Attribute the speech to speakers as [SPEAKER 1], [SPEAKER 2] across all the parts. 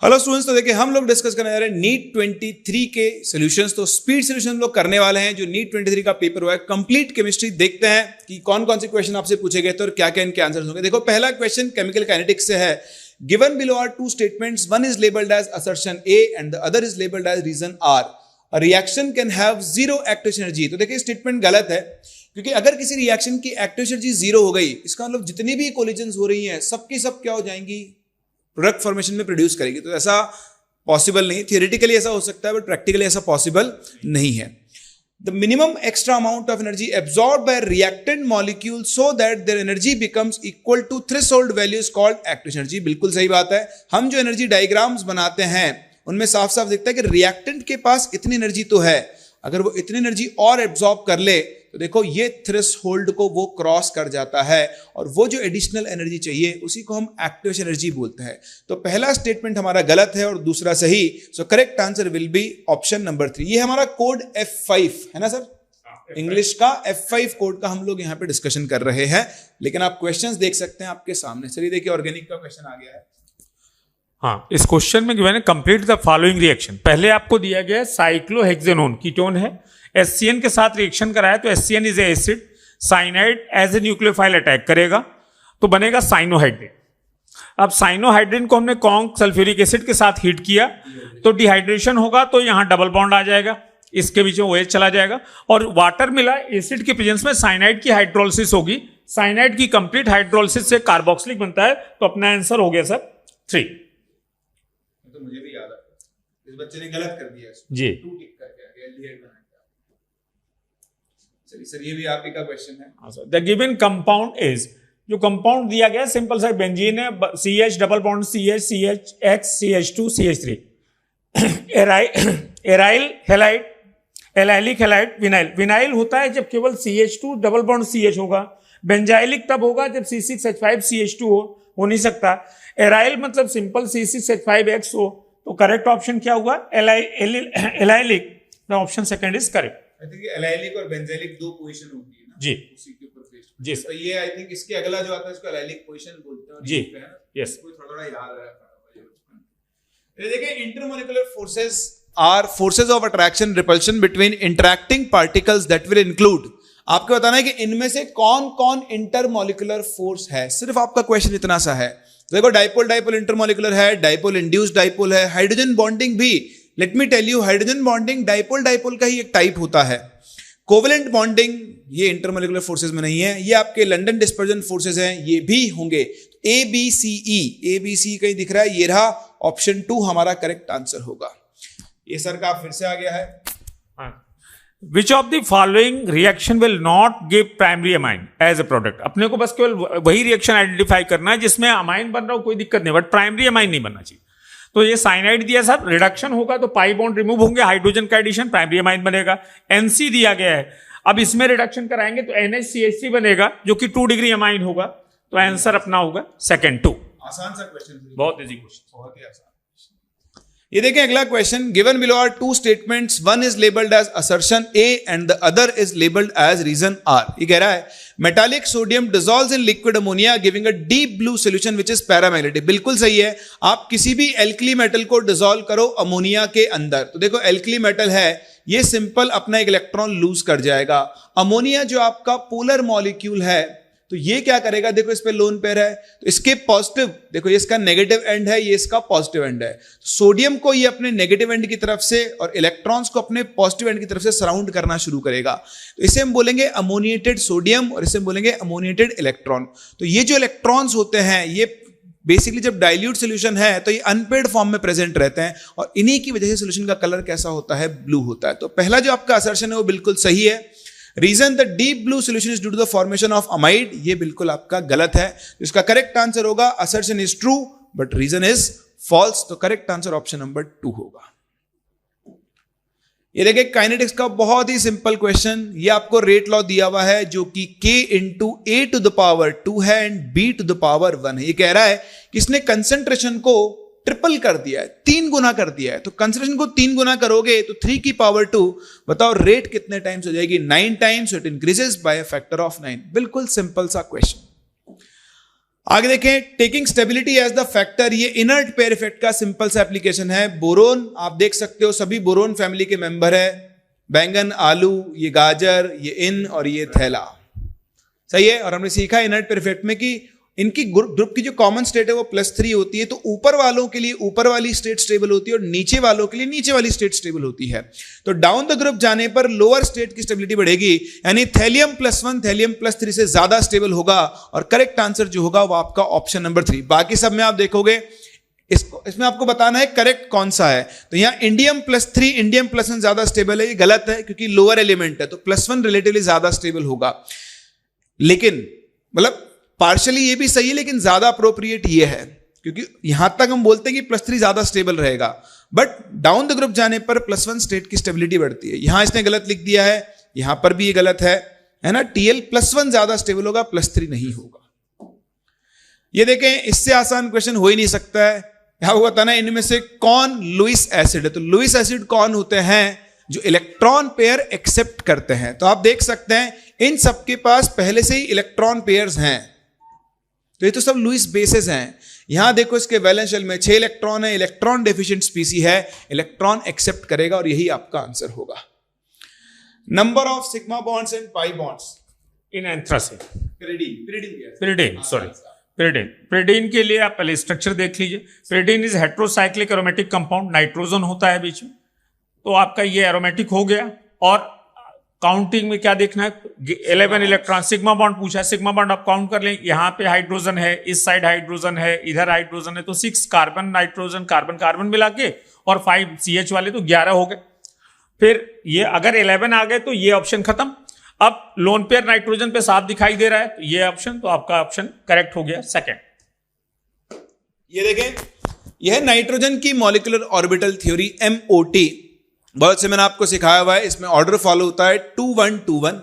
[SPEAKER 1] Hello students, तो देखिए हम लोग डिस्कस करने जा रहे हैं नीट 23 के सॉल्यूशंस। तो स्पीड सॉल्यूशन हम लोग करने वाले हैं। जो नीट 23 का पेपर हुआ है कंप्लीट केमिस्ट्री, देखते हैं कि कौन कौन से क्वेश्चन आपसे पूछे गए थे और क्या क्या इनके आंसर्स होंगे। देखो पहला क्वेश्चन केमिकल काइनेटिक्स से है। Given below are two statements, one is labelled as assertion A and the other is labelled as reason R. A reaction can have zero active energy. तो देखिए स्टेटमेंट गलत है, क्योंकि अगर किसी रिएक्शन की एक्टिव एनर्जी जीरो हो गई, इसका मतलब जितनी भी कोलिजन्स हो रही हैं सबकी सब क्या हो जाएंगी, प्रोडक्ट फॉर्मेशन में प्रोड्यूस करेगी। तो ऐसा पॉसिबल नहीं। थियोरेटिकली ऐसा हो सकता है बट प्रैक्टिकली ऐसा पॉसिबल नहीं है। The minimum extra amount of energy absorb by reactant molecule so that their energy becomes equal to threshold value is called active energy. बिल्कुल सही बात है। हम जो एनर्जी डायग्राम्स बनाते हैं उनमें साफ साफ दिखता है कि रिएक्टेंट के पास इतनी एनर्जी तो है, अगर वो इतनी एनर्जी और एब्सॉर्ब कर ले तो देखो ये थ्रेशोल्ड को वो क्रॉस कर जाता है, और वो जो एडिशनल एनर्जी चाहिए उसी को हम एक्टिव एनर्जी बोलते हैं। तो पहला स्टेटमेंट हमारा गलत है और दूसरा सही। सो correct answer will be option number 3। ये हमारा कोड F5 है ना सर, इंग्लिश का F5 कोड का हम लोग यहाँ पे डिस्कशन कर रहे हैं। लेकिन आप क्वेश्चंस देख सकते हैं आपके सामने। चलिए देखिए ऑर्गेनिक का क्वेश्चन आ गया है।
[SPEAKER 2] हाँ, इस क्वेश्चन में गिवन है कंप्लीट द फॉलोइंग रिएक्शन। पहले आपको दिया गया है साइक्लोहेक्सेनोन कीटोन है, एससीएन के साथ रिएक्शन कराया तो SCN is acid, cyanide as a nucleophile attack करेगा तो बनेगा साइनोहाइड्रेट। अब साइनोहाइड्रेट को हमने कॉन्क सल्फ्यूरिक एसिड के साथ हीट किया तो डिहाइड्रेशन होगा, तो यहां डबल बॉन्ड आ जाएगा, इसके बीच में OH चला जाएगा और वाटर मिला, एसिड के प्रेजेंस में साइनाइड की हाइड्रोलिसिस होगी। साइनाइड की कंप्लीट हाइड्रोलिसिस से कार्बोक्सिलिक बनता है। तो अपना आंसर हो गया सर 3।
[SPEAKER 1] तो मुझे भी याद है, इस बच्चे ने गलत कर दिया
[SPEAKER 2] जी,
[SPEAKER 1] 2 टिक करके आ गया, एल्डिहाइड बना दिया। चलिए सर ये भी आप ही का क्वेश्चन है।
[SPEAKER 2] द गिवन कंपाउंड इज, जो कंपाउंड दिया गया सिंपल सा बेंजीन है, CH double bond CH CHX CH2 CH3, aryl halide, allylic halide, vinyl. Vinyl होता है जब केवल CH2 डबल बॉन्ड CH होगा, बेंजाइलिक तब होगा जब C6H5 CH2 हो नहीं सकता। एराइल मतलब सिंपल C6H5X हो। तो करेक्ट ऑप्शन क्या हुआ, allylic. The option second is correct.
[SPEAKER 1] I think allylic और बेंजाइलिक 2 पोजीशन होती है ना
[SPEAKER 2] जी,
[SPEAKER 1] उसी के ऊपर बेस्ड।
[SPEAKER 2] जी
[SPEAKER 1] तो ये आई थिंक इसके अगला जो आता है इसको एलाइलिक पोजीशन बोलते हैं।
[SPEAKER 2] जी,
[SPEAKER 1] है ना,
[SPEAKER 2] यस।
[SPEAKER 1] कोई थोड़ा थोड़ा याद रखा। ये देखिए intermolecular forces are forces of attraction repulsion between interacting particles that will include. आपको बताना है कि इनमें से कौन कौन इंटरमोलिकुलर फोर्स है। सिर्फ आपका क्वेश्चन इतना सा है। देखो डाइपोल डाइपोल इंटरमोलिकुलर है, डाइपोल इंड्यूस्ड डाइपोल है, हाइड्रोजन बॉन्डिंग भी। Let me tell you, hydrogen bonding dipole dipole का ही एक टाइप होता है। कोवेलेंट बॉन्डिंग ये इंटरमोलिकुलर फोर्सेस में नहीं है, ये आपके लंदन डिस्पर्जन फोर्सेस हैं, ये भी होंगे। ABCE, ABC कहीं दिख रहा है, ये रहा ऑप्शन 2 हमारा करेक्ट आंसर होगा। ये सर का फिर से आ गया है।
[SPEAKER 2] Which of the following reaction will not give primary amine as a product? अपने को बस केवल वही रिएक्शन आइडेंटिफाई करना है जिसमें अमाइन बन रहा हो, कोई दिक्कत नहीं, बट प्राइमरी अमाइन नहीं बनना चाहिए। तो ये साइनाइड दिया सर, रिडक्शन होगा तो पाई बॉन्ड रिमूव होंगे, हाइड्रोजन का एडिशन, प्राइमरी अमाइन बनेगा। NC दिया गया है, अब इसमें रिडक्शन कराएंगे तो NHCH3 बनेगा जो कि 2 डिग्री अमाइन होगा। तो आंसर अपना होगा सेकंड 2।
[SPEAKER 1] आसान सा क्वेश्चन,
[SPEAKER 2] बहुत इजी क्वेश्चन,
[SPEAKER 1] बहुत ही आसान। ये देखें अगला question. Given below are 2 statements, one is labelled as assertion A and the other is labelled as reason R। ये कह रहा है metallic sodium dissolves in liquid ammonia giving a deep blue solution which is paramagnetic. बिल्कुल सही है। आप किसी भी एल्कली मेटल को डिसॉल्व करो अमोनिया के अंदर, तो देखो एल्कली मेटल है, ये सिंपल अपना एक इलेक्ट्रॉन लूज कर जाएगा। अमोनिया जो आपका पोलर मॉलिक्यूल है, तो ये क्या करेगा, देखो इस पे लोन पेयर है तो इसके पॉजिटिव, देखो ये इसका नेगेटिव एंड है, ये इसका पॉजिटिव एंड है। सोडियम को ये अपने नेगेटिव एंड की तरफ से और इलेक्ट्रॉन्स को अपने पॉजिटिव एंड की तरफ से सराउंड करना शुरू करेगा। तो इसे हम बोलेंगे अमोनिएटेड सोडियम और इसे हम बोलेंगे अमोनिएटेड इलेक्ट्रॉन। तो ये जो इलेक्ट्रॉन्स होते हैं ये बेसिकली जब डाइल्यूट सोल्यूशन है तो ये अनपेड फॉर्म में प्रेजेंट रहते हैं, और इन्हीं की वजह से सोल्यूशन का कलर कैसा होता है, ब्लू होता है। तो पहला जो आपका असर्शन है वो बिल्कुल सही है। Reason the deep blue solution is due to the formation of amide, ये बिल्कुल आपका गलत है। इसका करेक्ट आंसर होगा assertion is true but reason is false. तो करेक्ट आंसर ऑप्शन नंबर 2 होगा। ये देखिए काइनेटिक्स का बहुत ही सिंपल क्वेश्चन। ये आपको रेट लॉ दिया हुआ है जो कि K × A⁴ है एंड B⁴ 1 है। ये कह रहा है कि इसने कंसेंट्रेशन को ट्रिपल कर दिया है, 3 गुना कर दिया है। तो कंसेंट्रेशन को 3 गुना करोगे तो 3 की पावर 2, बताओ रेट कितने टाइम्स हो जाएगी, 9 times. It increases by a factor of 9। बिल्कुल सिंपल सा क्वेश्चन। आगे देखें, taking stability as the factor, ये इनर्ट पेयर इफेक्ट का सिंपल सा एप्लीकेशन है। बोरोन आप देख सकते हो सभी बोरोन फैमिली के मेंबर है, बैंगन, आलू, ये गाजर, ये इन और ये थैला, सही है। और हमने सीखा इनर्ट पेयर इफेक्ट में कि इनकी ग्रुप की जो कॉमन स्टेट है वो +3 होती है, तो ऊपर वालों के लिए ऊपर वाली स्टेट स्टेबल होती है और नीचे वालों के लिए नीचे वाली स्टेट स्टेबल होती है। तो डाउन द ग्रुप जाने पर लोअर स्टेट की स्टेबिलिटी बढ़ेगी, यानी थैलियम +1 थैलियम +3 से ज्यादा स्टेबल होगा और करेक्ट आंसर जो होगा वो आपका ऑप्शन नंबर 3। बाकी सब में आप देखोगे इसमें आपको बताना है करेक्ट कौन सा है। तो यहां इंडियम +3 इंडियम +1 ज्यादा स्टेबल है, ये गलत है क्योंकि लोअर एलिमेंट है, तो +1 रिलेटिवली ज्यादा स्टेबल होगा। लेकिन मतलब पार्शियली ये भी सही है, लेकिन ज्यादा अप्रोप्रिएट ये है क्योंकि यहां तक हम बोलते हैं कि +3 ज्यादा स्टेबल रहेगा, बट डाउन द ग्रुप जाने पर +1 स्टेट की स्टेबिलिटी बढ़ती है। यहां इसने गलत लिख दिया है, यहां पर भी ये गलत है ना। TL +1 ज्यादा स्टेबल होगा, +3 नहीं होगा। ये देखें, इससे आसान क्वेश्चन हो ही नहीं सकता है। यहां बताना है इनमें से कौन लुईस एसिड है। तो लुईस एसिड कौन होते हैं? जो इलेक्ट्रॉन पेयर एक्सेप्ट करते हैं। तो आप देख सकते हैं इन सबके पास पहले से ही इलेक्ट्रॉन पेयर्स हैं, तो ये तो सब लुईस बेसेस हैं। यहां देखो इसके वैलेंस शेल में 6 इलेक्ट्रॉन है, इलेक्ट्रॉन डेफिशिएंट स्पीसी है, इलेक्ट्रॉन एक्सेप्ट करेगा और यही आपका आंसर होगा। Number of sigma bonds and pi bonds
[SPEAKER 2] in anthracene,
[SPEAKER 1] pyridine
[SPEAKER 2] pyridine के लिए आप पहले स्ट्रक्चर देख लीजिए। Pyridine is heterocyclic aromatic compound, nitrogen होता है बीच में, तो आपका ये एरोमेटिक हो गया। और काउंटिंग में क्या देखना है, 11 इलेक्ट्रॉन, सिग्मा बॉन्ड पूछा है, सिग्मा बॉन्ड आप काउंट कर लें। यहाँ पे हाइड्रोजन है, इस साइड हाइड्रोजन है, इधर हाइड्रोजन है, तो 6 कार्बन नाइट्रोजन कार्बन कार्बन मिला के और 5 CH वाले, तो 11 हो गए। फिर ये अगर 11 आ गए तो ये ऑप्शन खत्म। अब लोन पेयर नाइट्रोजन पे साफ दिखाई दे रहा है, तो ये ऑप्शन, तो आपका ऑप्शन करेक्ट हो गया सेकंड।
[SPEAKER 1] ये देखें, यह नाइट्रोजन की मॉलिक्यूलर ऑर्बिटल थ्योरी MOT, बहुत से मैंने आपको सिखाया हुआ है। इसमें ऑर्डर फॉलो होता है 2-1-2-1,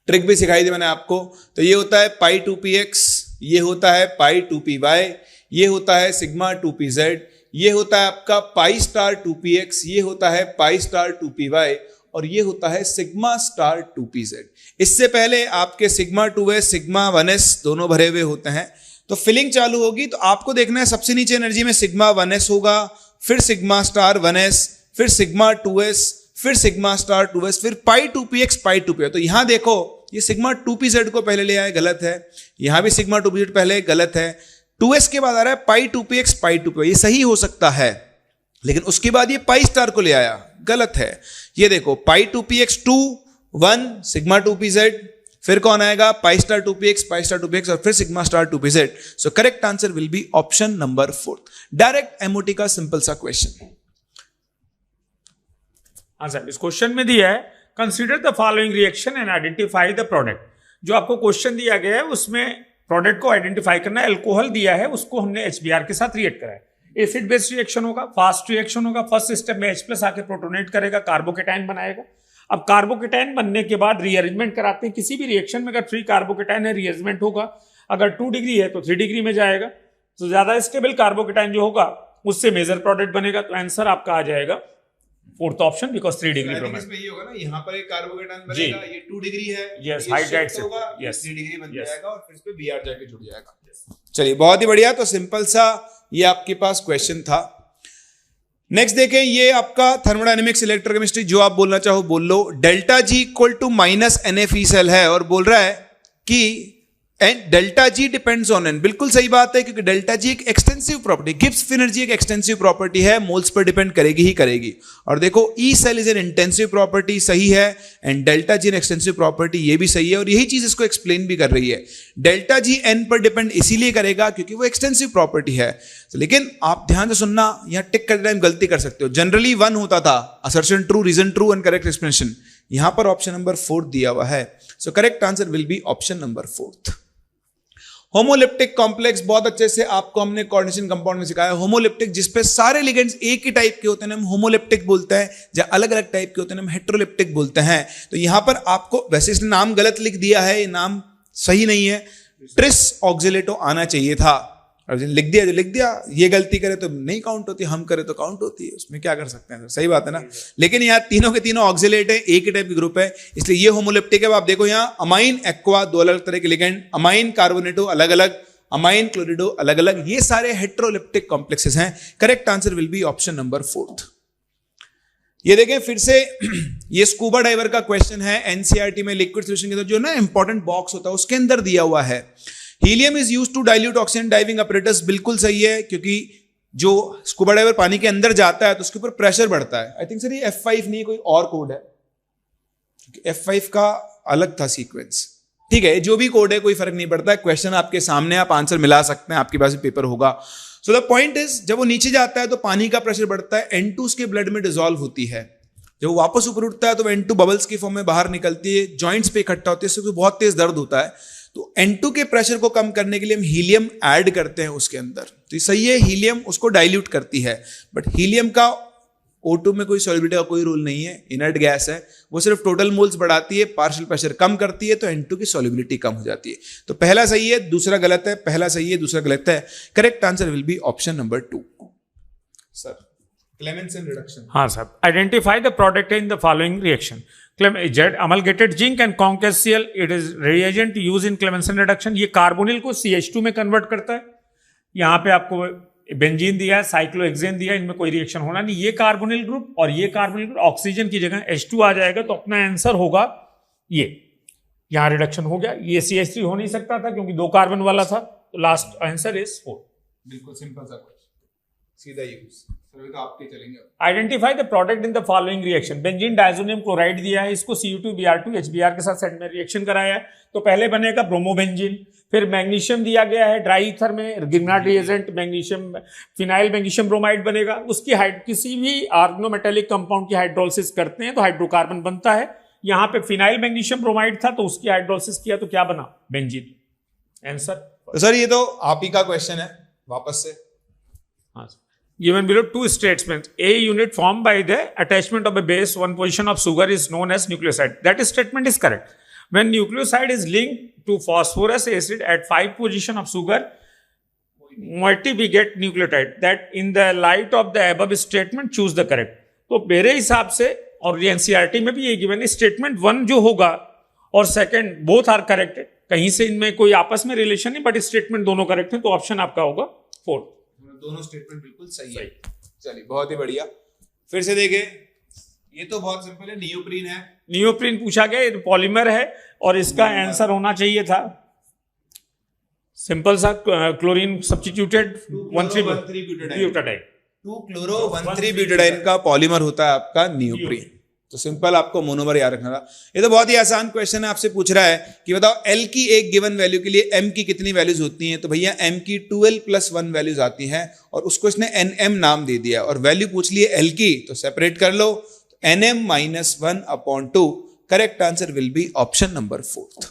[SPEAKER 1] ट्रिक भी सिखाई थी मैंने आपको। तो ये होता है π2px, ये होता है π2py, ये होता है सिग्मा 2pz, ये होता है आपका π*2px, ये होता है π*2py और ये होता है सिग्मा *2pz। इससे पहले आपके सिग्मा 2s सिग्मा 1s दोनों भरे हुए होते हैं। तो फिलिंग चालू होगी तो आपको देखना है सबसे नीचे एनर्जी में सिग्मा 1s होगा, फिर सिग्मा *1s, फिर सिग्मा 2s, फिर सिग्मा *2s, फिर π2px π2py। तो यहां देखो ये सिग्मा 2pz को पहले ले आए, गलत है। यहां भी सिग्मा 2pz पहले, गलत है। 2s के बाद आ रहा है π2px π2py, ये सही हो सकता है, लेकिन उसके बाद ये π* को ले आया, गलत है। ये देखो π2px 2-1 सिग्मा 2pz, फिर कौन आएगा π*2px π*2px और फिर sigma *2pz। So correct answer will be option number 4। Direct MOT का सिंपल सा क्वेश्चन।
[SPEAKER 2] हाँ सर, इस क्वेश्चन में दिया है consider the following reaction and identify the product. जो आपको क्वेश्चन दिया गया है उसमें प्रोडक्ट को आइडेंटिफाई करना है। अल्कोहल दिया है, उसको हमने HBr के साथ रिएक्ट करा है। एसिड बेस्ड रिएक्शन होगा, फास्ट रिएक्शन होगा। फर्स्ट स्टेप में H+ आके प्रोटोनेट करेगा, कार्बोकेटाइन बनाएगा। अब कार्बोकेटाइन बनने के बाद रीअरेंजमेंट कराते हैं। किसी भी रिएक्शन में अगर 3 कार्बोकेटाइन है, रीअरेंजमेंट होगा। अगर 2 डिग्री है तो 3 डिग्री में जाएगा। तो ज्यादा स्टेबल कार्बोकेटाइन जो होगा उससे मेजर प्रोडक्ट बनेगा। तो आंसर आपका आ जाएगा 4th ऑप्शन, बिकॉज 3 डिग्री
[SPEAKER 1] इसमें ये होगा ना, यहाँ पर एक कार्बोकेटाइन बनेगा, ये 2 डिग्री है,
[SPEAKER 2] यस,
[SPEAKER 1] ये
[SPEAKER 2] हाइड्राइड
[SPEAKER 1] shift होगा,
[SPEAKER 2] यस,
[SPEAKER 1] 3 डिग्री बन
[SPEAKER 2] yes.
[SPEAKER 1] जाएगा और फिर इस पे Br जाके जुड़ जाएगा। चलिए बहुत ही बढ़िया। तो सिंपल सा ये आपके पास क्वेश्चन था। नेक्स्ट देखें, ये आपका थर्मोडायनेमिक्स इलेक्ट्रोकेमिस्ट्री, जो आप बोलना चाहो बोल लो। ΔG = -NF सेल है और बोल रहा है कि ΔG डिपेंड्स ऑन N। बिल्कुल सही बात है, क्योंकि ΔG एक एक्सटेंसिव प्रॉपर्टी, गिब्स एनर्जी एक एक्सटेंसिव प्रॉपर्टी है, मोल्स पर डिपेंड करेगी ही करेगी। और देखो E cell is an intensive property, सही है, and ΔG an extensive property, ये भी सही है। और यही चीज इसको एक्सप्लेन भी कर रही है। ΔG N पर डिपेंड इसीलिए करेगा क्योंकि वो एक्सटेंसिव प्रॉपर्टी है। लेकिन आप ध्यान से सुनना, यहां टिक करते टाइम गलती कर सकते हो। जनरली 1 होता था, assertion true, reason true and correct explanation. यहां पर ऑप्शन नंबर 4 दिया हुआ है। So correct answer will be option number 4। Homoleptic complex बहुत अच्छे से आपको हमने कोऑर्डिनेशन कंपाउंड में सिखाया। होमोलिप्टिक जिसपे सारे लिगेंड्स एक ही टाइप के होते हैं हम होमोलिप्टिक बोलते हैं, जहां अलग अलग टाइप के होते हैं हम हेट्रोलिप्टिक बोलते हैं। तो यहां पर आपको, वैसे इसने नाम गलत लिख दिया है, ये नाम सही नहीं है, ट्रिस ऑक्सिलेटो आना चाहिए था। और लिख दिया जो लिख दिया, ये गलती करे तो नहीं काउंट होती, हम करे तो काउंट होती है, उसमें क्या कर सकते हैं, सही बात है ना। लेकिन यहाँ तीनों के तीनों ऑक्सिलेट है, एक ही टाइप की ग्रुप है, इसलिए ये होमोलिप्टिक है। आप देखो यहाँ अमाइन एक्वा दो अलग तरह के लिगेंड, अमाइन कार्बोनेटो अलग अलग, अमाइन क्लोरिडो अलग अलग, ये सारे हेट्रोलिप्टिक कॉम्प्लेक्सेस हैं। Correct answer will be option number 4। ये देखें फिर से ये स्कूबा डाइवर का क्वेश्चन है एनसीईआरटी में, लिक्विड सॉल्यूशन के अंदर जो ना इंपॉर्टेंट बॉक्स होता है उसके अंदर दिया हुआ है, helium is used to dilute oxygen diving apparatus. बिल्कुल सही है, क्योंकि जो स्कूबा डाइवर पानी के अंदर जाता है तो उसके ऊपर प्रेशर बढ़ता है। आई थिंक सर ये F5 नहीं, कोई और कोड है, F5 का अलग था सीक्वेंस। ठीक है, जो भी कोड है कोई फर्क नहीं पड़ता है, क्वेश्चन आपके सामने, आप आंसर मिला सकते हैं, आपके पास भी पेपर होगा। सो द पॉइंट इज, जब वो नीचे जाता है तो पानी का प्रेशर बढ़ता है, N2 उसके ब्लड में डिसॉल्व होती है। जब वो वापस ऊपर उठता है तो वो N2 बबल्स की फॉर्म में बाहर निकलती है, जॉइंट्स पे इकट्ठा होती है, इससे बहुत तेज दर्द होता है। तो N2 के प्रेशर को कम करने के लिए हम हीलियम ऐड करते हैं उसके अंदर। तो ये सही है, हीलियम उसको डाइल्यूट करती है, बट हीलियम का O2 में कोई सॉल्युबिलिटी का कोई रूल नहीं है, इनर्ट गैस है, वो सिर्फ टोटल मोल्स बढ़ाती है, पार्शियल प्रेशर कम करती है, तो N2 की सॉल्युबिलिटी कम हो जाती है। तो पहला सही है, दूसरा गलत है, पहला सही है, दूसरा गलत है। Correct answer will be option number 2। Sir Clemmensen reduction.
[SPEAKER 2] हाँ sir, identify the product in the following reaction. Amalgamated zinc and conc HCl, it is reagent use in Clemmensen reduction. ये कार्बोनिल को CH2 में कन्वर्ट करता है। यहाँ पे आपको benzene दिया है, साइक्लोहेक्सेन दिया है, इनमें कोई रिएक्शन होना नहीं। ये कार्बोनिल ग्रुप और ये कार्बोनिल ग्रुप, ऑक्सीजन की जगह H2 आ जाएगा, तो अपना आंसर होगा ये। यहाँ रिडक्शन हो गया, ये CH3 हो नहीं सकता था क्योंकि 2 कार्बन वाला था, तो लास्ट आंसर इज 4।
[SPEAKER 1] बिल्कुल सिंपल सा क्वेश्चन, सीधा यूज। तो आपके चलेंगे।
[SPEAKER 2] Identify the product in the following reaction. Benzene diazonium chloride दिया है, इसको Cu2Br2 HBr के साथ सेट में रिएक्शन कराया है, तो पहले बनेगा ब्रोमोबेंजीन। फिर मैग्नीशियम दिया गया है ड्राई ईथर में, Grignard reagent, magnesium phenyl magnesium bromide बनेगा। उसकी किसी भी ऑर्गेनोमेटेलिक कंपाउंड की हाइड्रोलिसिस करते हैं तो हाइड्रोकार्बन बनता है। यहाँ पे फिनाइल मैग्नीशियम ब्रोमाइड था तो उसकी हाइड्रोलिसिस किया तो क्या बना, बेंजीन। आंसर
[SPEAKER 1] तो सर ये तो आप ही का क्वेश्चन है वापस से।
[SPEAKER 2] हाँ, given below 2 statements, a unit formed by the attachment of a base one position of sugar is known as nucleoside. That statement is correct. When nucleoside is linked to phosphorus acid at 5 position of sugar, moiety we get nucleotide. That in the light of the above statement choose the correct. तो मेरे हिसाब से, और NCERT में भी ये given है, statement 1 जो होगा और सेकंड बोथ आर करेक्टेड, कहीं से इनमें कोई आपस में रिलेशन नहीं, बट स्टेटमेंट दोनों करेक्ट है, तो ऑप्शन आपका होगा 4।
[SPEAKER 1] दोनों स्टेटमेंट बिल्कुल सही है। चलिए बहुत ही बढ़िया। फिर से देखें, ये तो बहुत सिंपल है, नियोप्रीन है।
[SPEAKER 2] नियोप्रीन पूछा गया, ये पॉलीमर है और इसका आंसर होना चाहिए था सिंपल सा, क्लोरीन सब्स्टिट्यूटेड 1,3-ब्यूटाडाइन।
[SPEAKER 1] 2-chloro-1,3-ब्यूटाडाइन का पॉलीमर होता है आपका नियोप्रीन। तो सिंपल आपको मोनोमर याद रखना था। ये तो बहुत ही आसान क्वेश्चन है, आपसे पूछ रहा है कि बताओ L की एक गिवन वैल्यू के लिए M की कितनी वैल्यूज होती हैं। तो भैया M की 12+1 वैल्यूज आती हैं और उसको इसने NM नाम दे दिया, और वैल्यू पूछ ली है L की, तो सेपरेट कर लो, NM-1/2। Correct answer will be option number 4।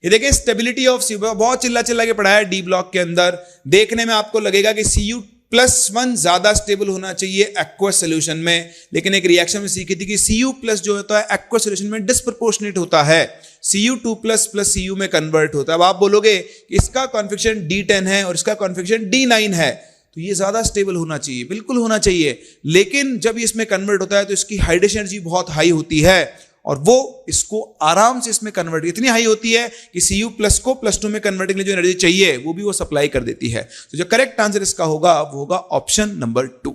[SPEAKER 1] ये देखिए स्टेबिलिटी ऑफ Cu, बहुत चिल्ला चिल्ला के पढ़ा है डी ब्लॉक के अंदर। देखने में आपको लगेगा कि Cu+1 ज्यादा स्टेबल होना चाहिए एक्वस सोल्यूशन में, लेकिन एक रिएक्शन में सीखी थी कि Cu+ जो होता है एक्वस सोल्यूशन में डिस्प्रोपोर्शनेट होता है, Cu2+ Cu में कन्वर्ट होता है। अब आप बोलोगे कि इसका कॉन्फिगरेशन D10 है और इसका कॉन्फिगरेशन D9 है, तो ये ज्यादा स्टेबल होना चाहिए, बिल्कुल होना चाहिए, लेकिन जब इसमें कन्वर्ट होता है तो इसकी हाइड्रेशन एनर्जी बहुत हाई होती है और वो इसको आराम से इसमें कन्वर्ट, इतनी हाई होती है कि Cu+ को +2 में कन्वर्ट के लिए जो एनर्जी चाहिए वो भी वो सप्लाई कर देती है। तो जो करेक्ट आंसर इसका होगा वो होगा option number 2।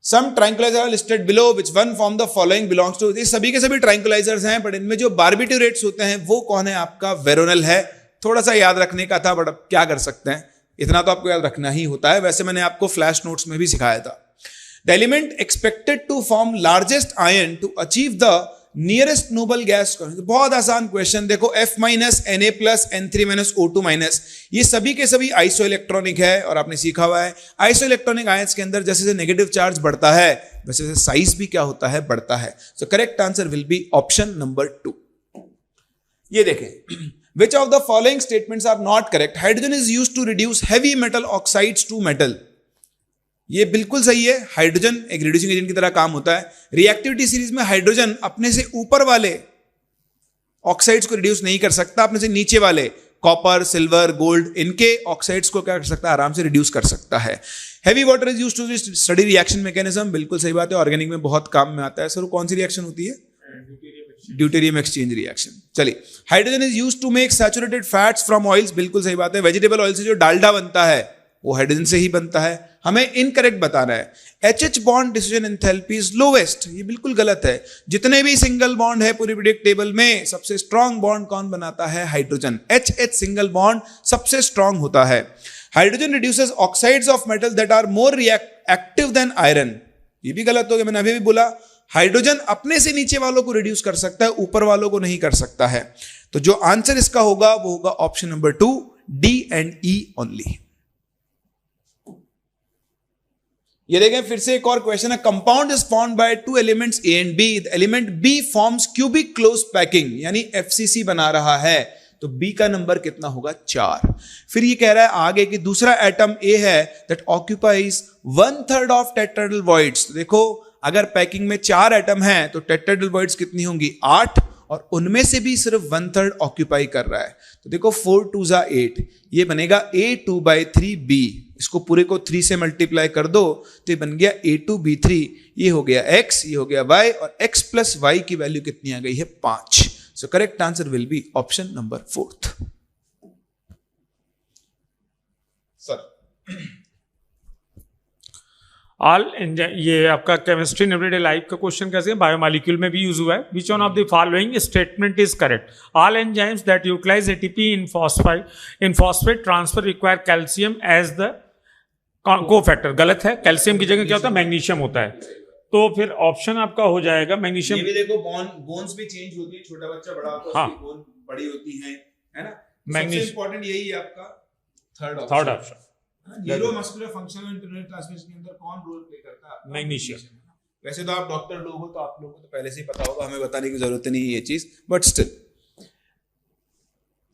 [SPEAKER 1] Some tranquilliser are listed below, which one from the following belongs to. ये सभी के सभी ट्रायंकुलाइजर्स हैं, बट इनमें जो बार्बिट्यूरेट्स होते हैं वो कौन है, आपका वेरोनल है। थोड़ा सा याद रखने का था, बट अब क्या कर सकते हैं, इतना तो आपको याद रखना ही होता है। वैसे मैंने आपको फ्लैश नोट्स में भी सिखाया था। The element expected to form largest ion to achieve the nearest noble gas, बहुत आसान क्वेश्चन। देखो F-, Na+, N3- O2-, ये सभी के सभी आइसो इलेक्ट्रॉनिक है, और आपने सीखा हुआ है आइसो इलेक्ट्रॉनिक आयंस के अंदर जैसे जैसे नेगेटिव चार्ज बढ़ता है वैसे वैसे साइज भी क्या होता है, बढ़ता है। So correct answer will be option number 2। ये देखें, which of the following statements are not correct? Hydrogen is used to reduce heavy metal oxides to metal. ये बिल्कुल सही है, हाइड्रोजन एक रिड्यूसिंग एजेंट की तरह काम होता है। रिएक्टिविटी सीरीज में हाइड्रोजन अपने से ऊपर वाले ऑक्साइड्स को रिड्यूस नहीं कर सकता, अपने से नीचे वाले कॉपर, सिल्वर, गोल्ड, इनके ऑक्साइड्स को क्या कर सकता है, आराम से रिड्यूस कर सकता है। Heavy water is used to study reaction mechanism, बिल्कुल सही बात है, ऑर्गेनिक में बहुत काम में आता है। सर कौन सी रिएक्शन होती है? Deuterium exchange reaction. चलिए, hydrogen is used to make saturated fats from oils, बिल्कुल सही बात है। वेजिटेबल ऑयल से जो डालडा बनता है वो हाइड्रोजन से ही बनता है। हमें इनकरेक्ट बताना है। HH bond decision enthalpy is lowest, ये बिल्कुल गलत है। जितने भी सिंगल बॉन्ड है पूरी पीरियोडिक टेबल में, सबसे स्ट्रॉन्ग बॉन्ड कौन बनाता है? हाइड्रोजन। एच सिंगल बॉन्ड सबसे स्ट्रॉन्ग होता है। Hydrogen reduces oxides of metal that are more active than iron, ये भी गलत हो गया, मैंने अभी भी बोला। हाइड्रोजन अपने से नीचे वालों को रिड्यूस कर सकता है, ऊपर वालों को नहीं कर सकता है। तो जो आंसर इसका होगा वो होगा option number 2, D and E only. ये देखें फिर से एक और क्वेश्चन है। Compound is formed by two elements A and B, element B forms cubic close packing, यानी एफसीसी बना रहा है, तो बी का नंबर कितना होगा? 4। फिर ये कह रहा है आगे कि दूसरा एटम ए है that occupies 1/3 of tetrahedral voids. तो देखो अगर पैकिंग में 4 एटम हैं तो टेट्राहेड्रल वॉइड्स कितनी होंगी? 8, और उनमें से भी सिर्फ 1/3 ऑक्यूपाई कर रहा है। तो देखो 4 2 8, ये बनेगा A2/3B। इसको पूरे को 3 से मल्टीप्लाई कर दो तो ये बन गया A2B3। ये हो गया x, ये हो गया y, और x प्लस y की वैल्यू कितनी आ गई है? 5। So correct answer will be option number 4। Sir
[SPEAKER 2] all ये आपका केमिस्ट्री इन एवरीडे लाइफ का क्वेश्चन कैसे है? बायोमॉलिक्यूल में भी यूज हुआ है। Which one of the following statement is correct? All enzymes that utilise ATP in phosphate transfer require calcium as the cofactor. गलत है, कैल्शियम की जगह क्या होता है? मैग्नीशियम होता है। तो फिर ऑप्शन आपका हो जाएगा मैग्नीशियम।
[SPEAKER 1] ये भी देखो बोन्स भी चेंज होती है, छोटा बच्चा बड़ा होता है,
[SPEAKER 2] हाँ,
[SPEAKER 1] उसकी बोन बड़ी होती है ना?
[SPEAKER 2] मैग्नीशियम
[SPEAKER 1] इंपॉर्टेंट यही है आपका थर्ड
[SPEAKER 2] ऑप्शन।
[SPEAKER 1] न्यूरोमस्कुलर फंक्शन और न्यूरोट्रांसमिशन के अंदर कौन रोल प्ले करता है?
[SPEAKER 2] मैग्नीशियम।
[SPEAKER 1] वैसे तो आप डॉक्टर लोग हो तो आप लोगों को तो पहले से ही पता होगा, हमें बताने की जरूरत नहीं है ये चीज, बट स्टिल।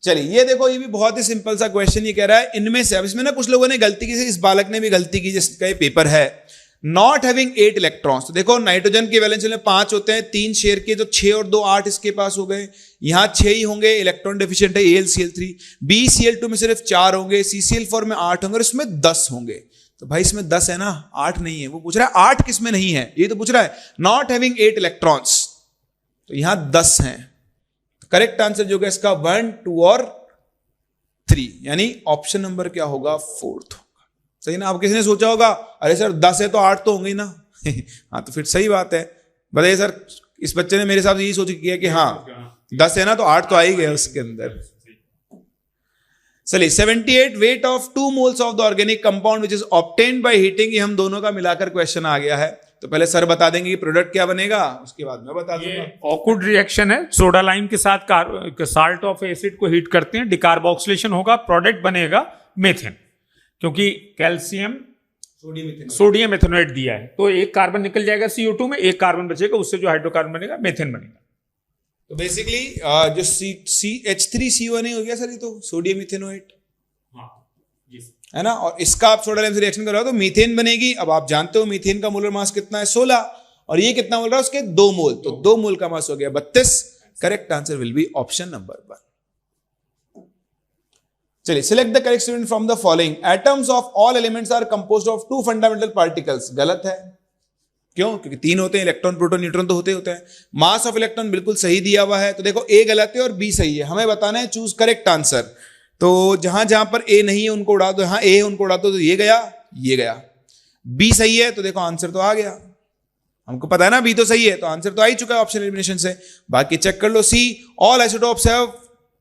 [SPEAKER 1] चलिए ये देखो, ये भी बहुत ही सिंपल सा क्वेश्चन। ये कह रहा है इनमें से, अब इसमें ना कुछ लोगों ने गलती की, इस बालक ने भी गलती की जिसका ये पेपर है, नॉट हैविंग 8 इलेक्ट्रॉन्स। तो देखो नाइट्रोजन के वैलेंस में 5 होते हैं, 3 शेयर के, तो 6 और 2 8 इसके पास हो गए। यहां 6 ही होंगे, इलेक्ट्रॉन डेफिशिएंट है AlCl3। BCl2 में सिर्फ 4 होंगे, CCl4 में 8 होंगे, और इसमें 10 होंगे। तो भाई इसमें 10 है ना, 8 नहीं है। वो पूछ रहा है 8 किसमें नहीं है, ये तो पूछ रहा है नॉट हैविंग 8 इलेक्ट्रॉन्स, तो यहां 10 हैं। करेक्ट आंसर जो है इसका 1 2 और 3, यानी ऑप्शन नंबर क्या होगा? 4th। सही ना? अब किसी ने सोचा होगा अरे सर 10 है तो 8 तो होंगे ही ना। हाँ तो फिर सही बात है। बताइए सर, इस बच्चे ने मेरे हिसाब से यही सोच किया कि हाँ 10 है ना तो 8 तो आ ही गया उसके अंदर। चलिए 78 weight of 2 moles of the organic compound which is obtained by heating. ये हम दोनों का मिलाकर क्वेश्चन आ गया है। तो पहले सर बता देंगे कि प्रोडक्ट क्या बनेगा, उसके बाद मैं बता दूंगा।
[SPEAKER 2] ऑकवर्ड रिएक्शन है, सोडा लाइम के साथ साल्ट ऑफ एसिड को हीट करते हैं, डिकार्बोक्सिलेशन होगा, प्रोडक्ट बनेगा मीथेन, क्योंकि कैल्शियम सोडियम एथेनोएट दिया है। तो एक कार्बन निकल जाएगा CO2 में, एक कार्बन बचेगा, उससे जो हाइड्रोकार्बन बनेगा मीथेन बनेगा।
[SPEAKER 1] तो बेसिकली जो H3CO नहीं हो गया सर, ये तो सोडियम इथेनोएट है ना, और इसका आप सोडा लाइम से रिएक्शन करो तो मीथेन बनेगी। अब आप जानते हो मीथेन का मोलर मास कितना है? 16, और ये कितना मोल रहा है? उसके 2 मोल, तो 2 मोल का मास हो गया 32। Correct answer will be option number 1। चलिए select the correct statement from the following. Atoms of all elements are composed of 2 fundamental particles. गलत है। क्यों? क्योंकि 3 होते हैं, इलेक्ट्रॉन प्रोटॉन न्यूट्रॉन तो होते हैं। मास ऑफ इलेक्ट्रॉन बिल्कुल सही दिया हुआ है। तो देखो A गलत है और B सही है, हमें बताना है चूज करेक्ट आंसर। तो जहां जहां पर A नहीं है उनको उड़ा दो, यहां A है उनको उड़ा दो, तो ये गया, ये गया। B सही है तो देखो आंसर तो आ गया, हमको पता है ना B तो सही है, तो आंसर तो आ ही चुका है ऑप्शन एलिमिनेशन से। बाकी चेक कर लो। C, all isotopes have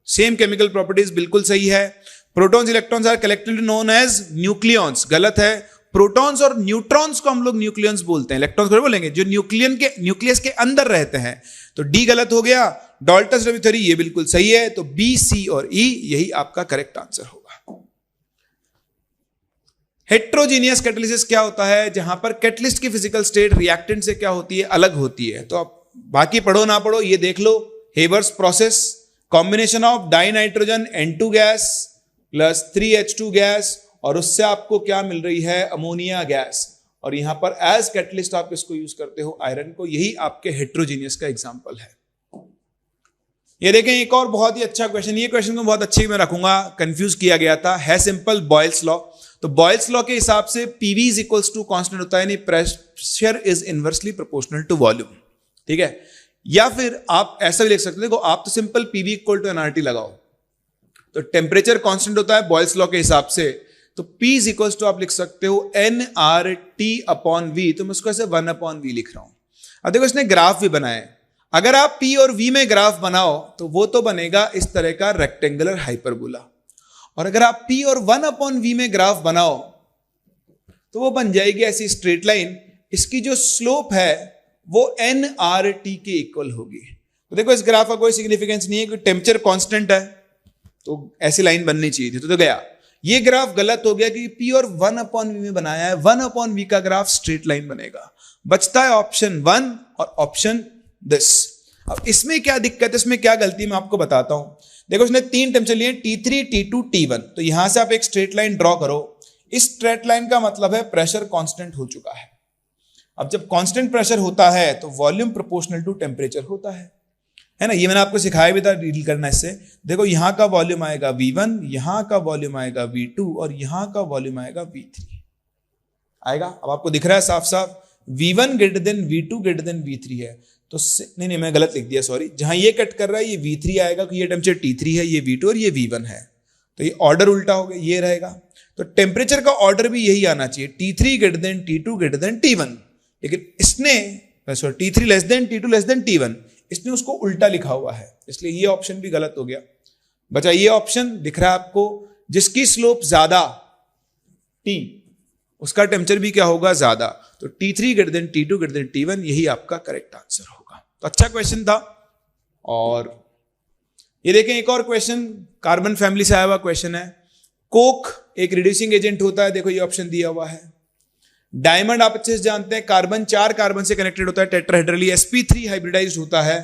[SPEAKER 1] same chemical properties, बिल्कुल सही है। Protons electrons are collectively known as nucleons. गलत है। प्रोटॉन्स और न्यूट्रॉन्स को हम लोग न्यूक्लियंस बोलते हैं, इलेक्ट्रॉन्स को बोलेंगे जो न्यूक्लियस के अंदर रहते हैं। तो डी गलत हो गया। डाल्टन्स रवि थ्योरी ये बिल्कुल सही है। तो बी, सी और ई यही आपका करेक्ट आंसर होगा। हेट्रोजीनियस कैटालिसिस क्या होता है? जहां पर कैटलिस्ट की फिजिकल स्टेट रिएक्टेंट से क्या होती है? अलग होती है। तो आप बाकी पढ़ो ना पढ़ो ये देख लो। Haber's process, combination of dinitrogen N2 gas plus 3H2 gas, और उससे आपको क्या मिल रही है? Ammonia gas. और यहां पर एज कैटलिस्ट आप इसको यूज करते हो आयरन को। यही आपके हेट्रोजीनियस का एग्जांपल है। ये देखें एक और बहुत ही अच्छा क्वेश्चन, ये क्वेश्चन को बहुत अच्छे मैं रखूंगा, कंफ्यूज किया गया था, है सिंपल बॉयल्स लॉ। तो बॉयल्स लॉ के हिसाब से PV is equals to constant होता है, यानी pressure is inversely proportional to volume, ठीक है। या फिर आप ऐसा भी लिख सकते हो, देखो आप तो simple PV equal to nRT लगाओ, तो टेम्परेचर कांस्टेंट होता है बॉयल्स लॉ के हिसाब से, तो P इज इक्वल्स टू आप लिख सकते हो nRT अपॉन V, तो मैं उसको ऐसे 1 अपॉन V लिख रहा हूं। अब देखो इसने ग्राफ भी बनाए, अगर आप P और V में ग्राफ बनाओ तो वो तो बनेगा इस तरह का रेक्टेंगुलर हाइपरबोला, और अगर आप P और 1 अपॉन V में ग्राफ बनाओ तो वो बन जाएगी ऐसी स्ट्रेट लाइन, इसकी जो स्लोप है वो nRT के इक्वल होगी। तो देखो इस ग्राफ का कोई सिग्निफिकेंस नहीं है, क्योंकि टेम्परेचर कांस्टेंट है तो ऐसी लाइन बननी चाहिए थी, तो गया ये ग्राफ गलत हो गया कि P और 1 अपॉन V में बनाया है, 1 अपॉन V का ग्राफ स्ट्रेट लाइन बनेगा। बचता है ऑप्शन 1 और ऑप्शन दिस। अब इसमें क्या दिक्कत है, इसमें क्या गलती मैं आपको बताता हूं। देखो इसने 3 टेम्परेचर लिए, T3 T2 T1, तो यहां से आप एक स्ट्रेट लाइन ड्रॉ करो, इस स्ट्रेट लाइन का मतलब है प्रेशर कांस्टेंट हो चुका है। अब जब कांस्टेंट प्रेशर होता है तो वॉल्यूम प्रोपोर्शनल टू टेम्परेचर होता है ना, ये मैंने आपको सिखाया भी था डील करना इससे। देखो यहां का वॉल्यूम आएगा V1, यहां का वॉल्यूम आएगा V2 और यहां का वॉल्यूम आएगा V3 आएगा। अब आपको दिख रहा है साफ साफ V1 greater than V2 greater than V3 है, तो नहीं मैं गलत लिख दिया, सॉरी, जहां ये कट कर रहा है ये V3 आएगा, ये टेम्परेचर T3 है, ये V2 और ये V1 है, तो ये ऑर्डर उल्टा हो गया, ये रहेगा। तो टेम्परेचर का ऑर्डर भी यही आना चाहिए, T3 greater than T2 greater than T1, लेकिन इसने sorry T3 less than T2 less than T1, इसने उसको उल्टा लिखा हुआ है, इसलिए ये ऑप्शन भी गलत हो गया। बचा ये ऑप्शन दिख रहा है आपको, जिसकी स्लोप ज्यादा T, उसका टेम्परेचर भी क्या होगा ज्यादा, तो T3 greater than T2 greater than T1, यही आपका करेक्ट आंसर होगा। तो अच्छा क्वेश्चन था। और ये देखें एक और क्वेश्चन, कार्बन फैमिली से आया हुआ क्वेश्चन है। कोक एक रिड्यूसिंग एजेंट होता है, देखो ये ऑप्शन दिया हुआ है। डायमंड आप अच्छे से जानते हैं, कार्बन 4 कार्बन से कनेक्टेड होता है टेट्राहेड्रली, sp3 हाइब्रिडाइज्ड होता है।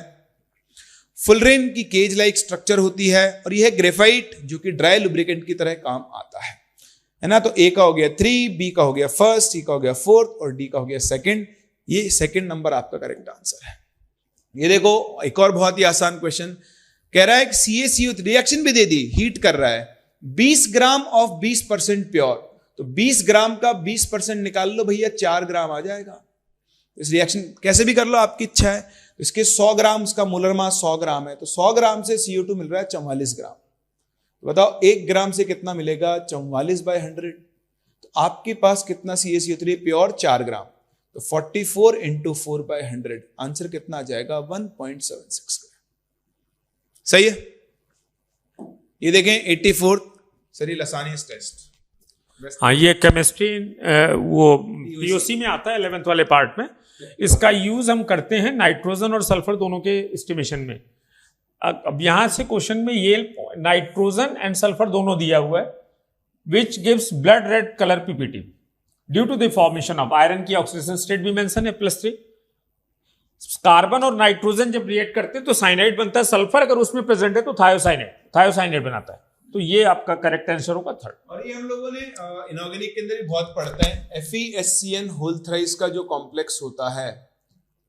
[SPEAKER 1] फुलरेन की केज लाइक स्ट्रक्चर होती है, और यह ग्रेफाइट जो कि ड्राई लुब्रिकेंट की तरह काम आता है ना। तो A का हो गया 3, B का हो गया फर्स्ट, C का हो गया फोर्थ और D का हो गया सेकंड। ये सेकंड नंबर आपका करेक्ट आंसर है। ये देखो एक और बहुत ही आसान क्वेश्चन कह रहा है कि CaCO3 रिएक्शन भी दे दी, हीट कर रहा है, 20 ग्राम ऑफ 20% प्योर, तो 20 ग्राम का 20% निकाल लो भैया, 4 ग्राम आ जाएगा। इस रिएक्शन कैसे भी कर लो, आपकी इच्छा है। तो इसके 100 ग्राम, उसका मोलर मास 100 ग्राम है, तो 100 ग्राम से CO2 मिल रहा है 44 ग्राम। तो बताओ 1 ग्राम से कितना मिलेगा, 44/100। तो आपके पास कितना CaCO3 प्योर, 4 ग्राम, तो 44 × 4/100, आंसर कितना आ जाएगा 1.76 ग्राम। सही है। ये देखें 84 सर, ये लसानियस टेस्ट,
[SPEAKER 2] हाँ ये केमिस्ट्री वो पीओसी में आता है 11th वाले पार्ट में। इसका यूज हम करते हैं नाइट्रोजन और सल्फर दोनों के एस्टिमेशन में। अब यहां से क्वेश्चन में ये नाइट्रोजन एंड सल्फर दोनों दिया हुआ है, which gives blood red colour PPT due to the formation of iron की ऑक्सीडेशन स्टेट भी मेंशन है +3। कार्बन और नाइट्रोजन जब रिएक्ट करते हैं तो साइनाइड बनता है, सल्फर अगर उसमें प्रेजेंट है तो थायोसाइनाइड बनाता है। तो ये आपका करेक्ट आंसर होगा 3rd।
[SPEAKER 1] और ये हम लोगों ने इनऑर्गेनिक के अंदर भी बहुत पढ़ते हैं, FeSCN होल थ्राइस का जो कॉम्प्लेक्स होता है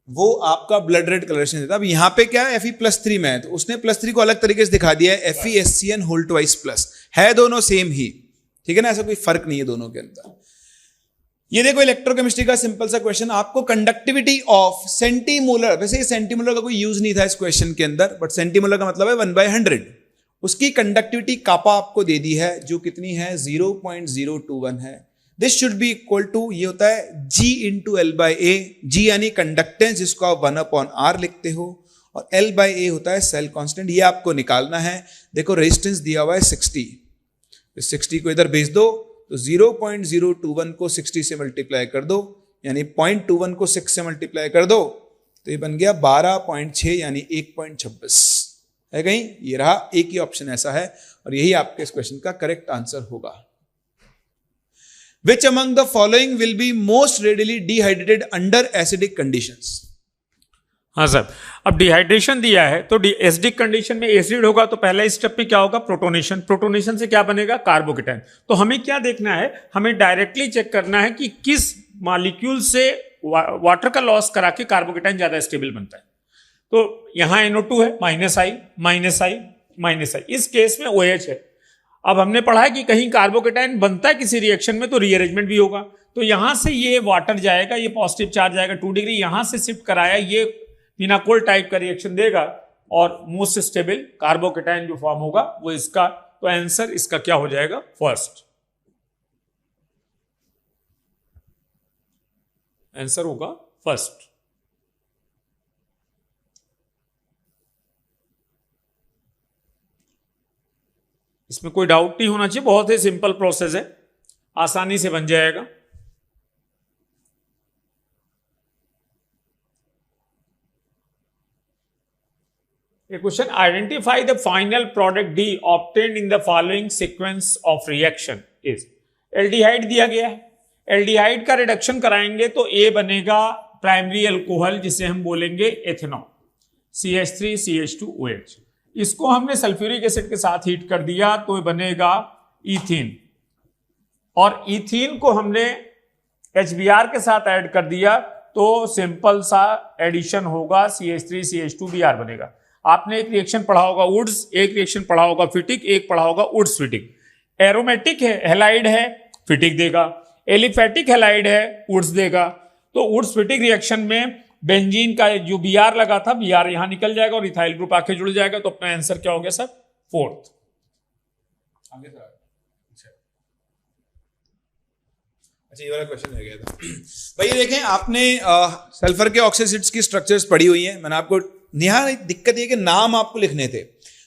[SPEAKER 1] वो आपका ब्लड रेड कलरेशन देता है। अब यहाँ पे क्या है, Fe+3 में है, तो उसने +3 को अलग तरीके से दिखा दिया है, FeSCN होल ट्वाइस प्लस, है दोनों सेम ही, ठीक है ना, ऐसा कोई फर्क नहीं है दोनों के अंदर। ये देखो इलेक्ट्रोकेमिस्ट्री का सिंपल सा क्वेश्चन, आपको कंडक्टिविटी ऑफ सेंटीमोलर, वैसे ये सेंटीमोलर का कोई यूज नहीं था इस क्वेश्चन के अंदर, बट सेंटीमोलर का मतलब है 1/100, उसकी कंडक्टिविटी कापा आपको दे दी है जो कितनी है 0.021 है। This should be equal to, ये होता है G × L/A, G यानी कंडक्टेंस जिसको आप 1/R लिखते हो, और L/A होता है सेल कांस्टेंट, ये आपको निकालना है। देखो रेजिस्टेंस दिया हुआ है 60, 60 को इधर भेज दो तो 0.021 को 60 से मल्टीप्लाई कर दो, यानी 0.21 को 6 से मल्टीप्लाई कर दो तो ये बन गया 12.6 यानी 1.26 है कहीं, ये रहा एक ही ऑप्शन ऐसा है, और यही आपके इस क्वेश्चन का करेक्ट आंसर होगा। Which among the following will be most readily dehydrated under acidic conditions?
[SPEAKER 2] हाँ सर, अब डिहाइड्रेशन दिया है तो एसिडिक कंडीशन में एसिड होगा तो पहला स्टेप में क्या होगा, प्रोटोनेशन। प्रोटोनेशन से क्या बनेगा, कार्बोकेटाइन। तो हमें क्या देखना है, हमें डायरेक्टली चेक करना है कि किस मॉलिक्यूल से वाटर का लॉस करा के कार्बोकेटाइन ज्यादा स्टेबल बनता है। तो यहां NO2 है, -I, इस केस में OH है। अब हमने पढ़ा है कि कहीं कार्बोकेटाइन बनता है किसी रिएक्शन में तो रीअरेंजमेंट भी होगा, तो यहां से ये वाटर जाएगा, ये पॉजिटिव चार्ज आएगा 2 डिग्री, यहां से शिफ्ट कराया, ये पिनाकोल टाइप का रिएक्शन देगा और मोस्ट स्टेबल कार्बोकेटाइन जो फॉर्म होगा वो इसका, तो आंसर इसका क्या हो जाएगा, फर्स्ट आंसर होगा फर्स्ट। इसमें कोई डाउट नहीं होना चाहिए, बहुत ही सिंपल प्रोसेस है, आसानी से बन जाएगा। A question, identify the final product D obtained in the following sequence of reaction is। Aldehyde दिया गया है, एल्डिहाइड का रिडक्शन कराएंगे तो A बनेगा प्राइमरी अल्कोहल जिसे हम बोलेंगे एथेनॉल, CH3CH2OH। इसको हमने सल्फ्यूरिक एसिड के साथ हीट कर दिया तो ये बनेगा इथीन, और इथीन को हमने HBr के साथ ऐड कर दिया तो सिंपल सा एडिशन होगा, CH3CH2Br बनेगा। आपने एक रिएक्शन पढ़ा होगा वुड्स, एक रिएक्शन पढ़ा होगा फिटिक, एक पढ़ा होगा वुड्स फिटिक। एरोमेटिक है, हैलाइड है, फिटिक देगा, एलिफेटिक हैलाइड है, वुड्स देगा। तो वुड्स फिटिक रिएक्शन में बेंजीन का जो Br लगा था, Br यहां निकल जाएगा और इथाइल ग्रुप आके जुड़ जाएगा, तो अपना आंसर क्या हो गया सर, फोर्थ।
[SPEAKER 1] आगे सर, अच्छा ये वाला क्वेश्चन रह गया था भाई। देखें आपने सल्फर के ऑक्सीसिड्स की स्ट्रक्चर्स पढ़ी हुई हैं, मैंने आपको यहाँ दिक्कत ये कि नाम आपको लिखने थे,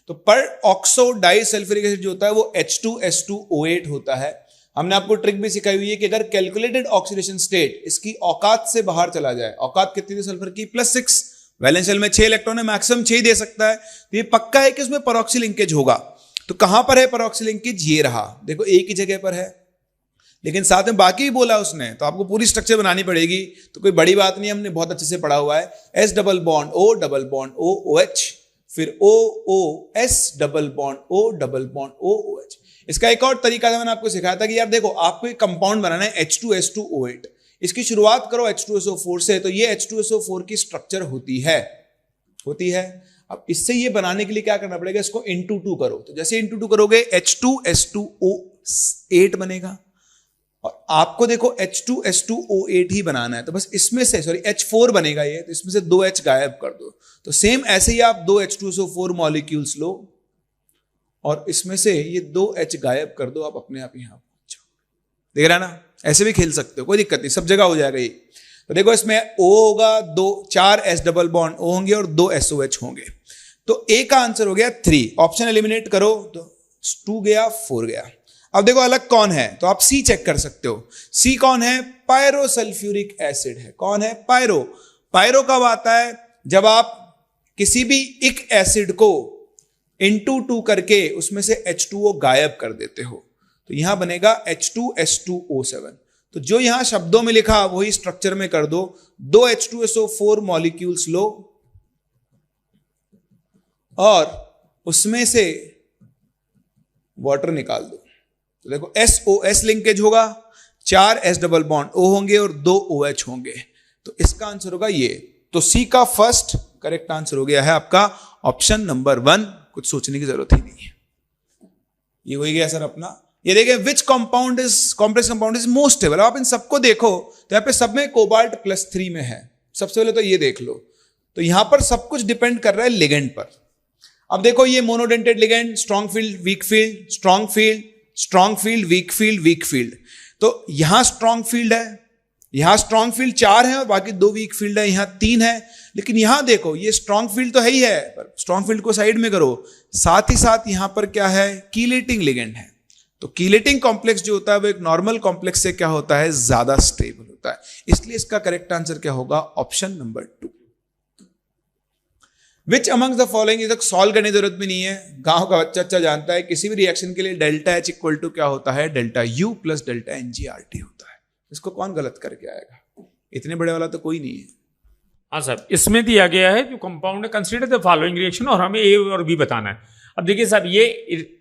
[SPEAKER 1] तो पर ऑक्सो डाई सल्फ्यूरिक एसिड जो होता है वो H2S2O8 होता है। हमने आपको ट्रिक भी सिखाई हुई है कि अगर कैलकुलेटेड ऑक्सीडेशन स्टेट इसकी औकात से बाहर चला जाए, औकात कितनी थी सल्फर की, +6, वैलेंस शेल में 6 इलेक्ट्रॉन है, मैक्सिमम 6 दे सकता है, तो ये पक्का है कि उसमें परऑक्सी लिंकेज होगा। तो कहां पर है परऑक्सी लिंकेज, ये रहा, देखो एक ही जगह पर है, लेकिन साथ में बाकी भी बोला उसने, तो आपको पूरी स्ट्रक्चर बनानी पड़ेगी, तो कोई बड़ी बात नहीं, हमने बहुत अच्छे से पढ़ा हुआ है। S double bond O double bond O OH, फिर OOS double bond O double bond O OH। इसका एक और तरीका था, मैंने आपको सिखाया था कि यार देखो आपको एक कंपाउंड बनाना है H2S2O8, इसकी शुरुआत करो H2SO4 से, तो ये H2SO4 की स्ट्रक्चर होती है। अब इससे ये बनाने के लिए क्या करना पड़ेगा, इसको into 2 करो, तो जैसे into 2 करोगे H2S2O8 बनेगा, और आपको देखो H2S2O8 ही बनाना है, तो बस इसमें से H4 बनेगा ये, तो इसमें से 2 H गायब कर दो। तो सेम ऐसे ही आप 2 H2SO4 मॉलिक्यूल्स लो और इसमें से ये 2 H गायब कर दो, आप अपने आप यहां पहुंच जाओ। देख रहा ना, ऐसे भी खेल सकते हो, कोई दिक्कत नहीं, सब जगह हो जाएगा ये। तो देखो इसमें O होगा, 4 S डबल बॉन्ड O होंगे और 2 SOH होंगे, तो A का आंसर हो गया 3। ऑप्शन एलिमिनेट करो तो 2 गया, 4 गया। अब देखो अलग कौन है, तो आप C चेक कर सकते हो। C कौन है, पायरोसल्फ्यूरिक एसिड है। कौन है, पायरो। पायरो कब आता है, जब आप किसी भी एक एसिड को into 2 करके उसमें से H2O गायब कर देते हो, तो यहां बनेगा H2S2O7। तो जो यहां शब्दों में लिखा वही स्ट्रक्चर में कर दो, 2 H2SO4 मॉलिक्यूल्स लो और उसमें से वाटर निकाल दो, तो देखो SOS लिंकेज होगा, 4 S डबल बॉन्ड O होंगे और 2 OH होंगे, तो इसका आंसर होगा ये। तो C का फर्स्ट करेक्ट आंसर हो गया है आपका ऑप्शन नंबर 1, कुछ सोचने की जरूरत ही नहीं है। ये हो गया सर अपना। ये देखिए which compound is complex compound is most stable. आप इन सबको देखो तो यहां पे सब में कोबाल्ट +3 में है, सबसे पहले तो ये देख लो, तो यहां पर सब कुछ डिपेंड कर रहा है लिगेंड पर। अब देखो ये monodentate ligand, strong field, weak field, strong field, strong field, weak field, weak field. तो यहां स्ट्रॉन्ग फील्ड है, यहां स्ट्रॉन्ग फील्ड 4 है और बाकी 2 वीक फील्ड है, यहां 3 है। लेकिन यहां देखो ये स्ट्रॉन्ग फील्ड तो है ही है, पर स्ट्रॉन्ग फील्ड को साइड में करो, साथ ही साथ यहां पर क्या है, कीलेटिंग लिगेंड है। तो कीलेटिंग कॉम्प्लेक्स जो होता है वो एक नॉर्मल कॉम्प्लेक्स से क्या होता है, ज्यादा स्टेबल होता है। इसलिए इसका करेक्ट आंसर क्या होगा, option number 2। Which among the following, तक सॉल्व करने की जरूरत भी नहीं है, गांव का बच्चा अच्छा जानता है, किसी भी रिएक्शन के लिए डेल्टा H इक्वल टू क्या होता है, delta U plus delta NGRT होता है। इसको कौन गलत करके आएगा, इतने बड़े वाला तो कोई नहीं है।
[SPEAKER 2] हाँ साहब, इसमें दिया गया है जो कंपाउंड है, कंसीडर द फॉलोइंग रिएक्शन, और हमें A और B बताना है। अब देखिए साहब, ये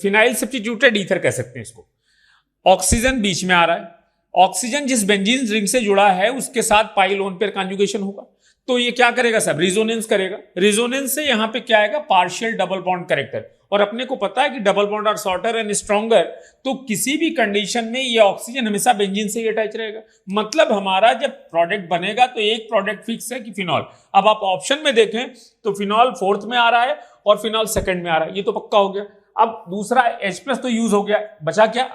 [SPEAKER 2] फिनाइल सब्स्टिट्यूटेड ईथर कह सकते हैं इसको। ऑक्सीजन बीच में आ रहा है, ऑक्सीजन जिस बेंजीन रिंग से जुड़ा है उसके साथ पाई लोन पेयर कॉन्जुगेशन होगा, तो ये क्या करेगा साहब, रिजोनेंस करेगा। रिजोनेंस से यहां पे क्या आएगा, पार्शियल डबल बॉन्ड कैरेक्टर। और अपने को पता है कि double bond are shorter and stronger, तो किसी भी कंडीशन में ये ऑक्सीजन हमेशा बेंजीन से ही अटैच रहेगा। मतलब हमारा जब प्रोडक्ट बनेगा तो एक प्रोडक्ट फिक्स है कि फिनॉल। अब आप ऑप्शन में देखें तो फिनॉल 4th में आ रहा है और फिनॉल 2nd में आ रहा है, ये तो पक्का हो गया। अब दूसरा H+ तो यूज हो गया, बचा क्या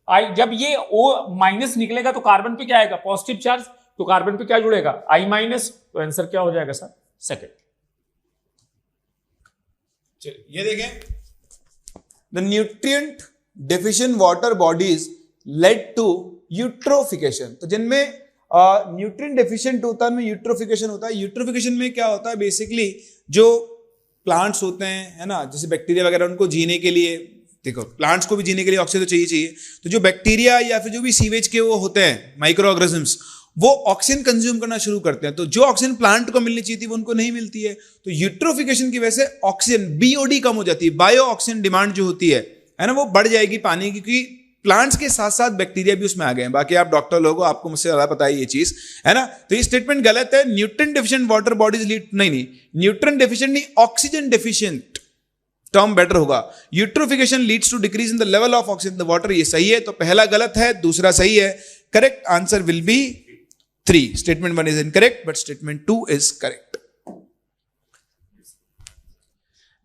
[SPEAKER 2] I-। जब ये O- निकलेगा तो कार्बन पे क्या आएगा, पॉजिटिव चार्ज, तो कार्बन पे क्या जुड़ेगा, I-। तो आंसर क्या हो जाएगा सर, 2nd।
[SPEAKER 1] चलिए ये देखें, the nutrient deficient water bodies led to eutrophication. तो जिनमें न्यूट्रिएंट डेफिशिएंट होता है उनमें यूट्रोफिकेशन होता है। यूट्रोफिकेशन में क्या होता है, बेसिकली जो प्लांट्स होते हैं, है ना, जैसे बैक्टीरिया वगैरह, उनको जीने के लिए, देखो प्लांट्स को भी जीने के लिए ऑक्सीजन तो चाहिए। तो जो बैक्टीरिया या फिर जो भी सीवेज के वो होते हैं माइक्रो ऑर्गेनिजम्स, वो ऑक्सीजन कंज्यूम करना शुरू करते हैं। तो जो ऑक्सीजन प्लांट को मिलनी चाहिए थी वो उनको नहीं मिलती है। तो यूट्रोफिकेशन की वजह से ऑक्सीजन BOD कम हो जाती है, बायो ऑक्सीजन डिमांड जो होती है ना, वो बढ़ जाएगी पानी की, क्योंकि प्लांट्स के साथ साथ बैक्टीरिया भी उसमें आ गए हैं। बाकी आप डॉक्टर लोगों को, आपको मुझसे ज्यादा पता है ये चीज, है ना। तो ये स्टेटमेंट गलत है। Nutrient deficient water bodies lead, नहीं न्यूट्रिएंट डेफिशिएंट नहीं, ऑक्सीजन डेफिशिएंट टर्म बेटर होगा। Eutrophication leads to decrease in the level of oxygen in the water, ये सही है। तो पहला गलत है, दूसरा सही है। Correct answer will be 3। Statement 1 is incorrect but statement 2 is correct.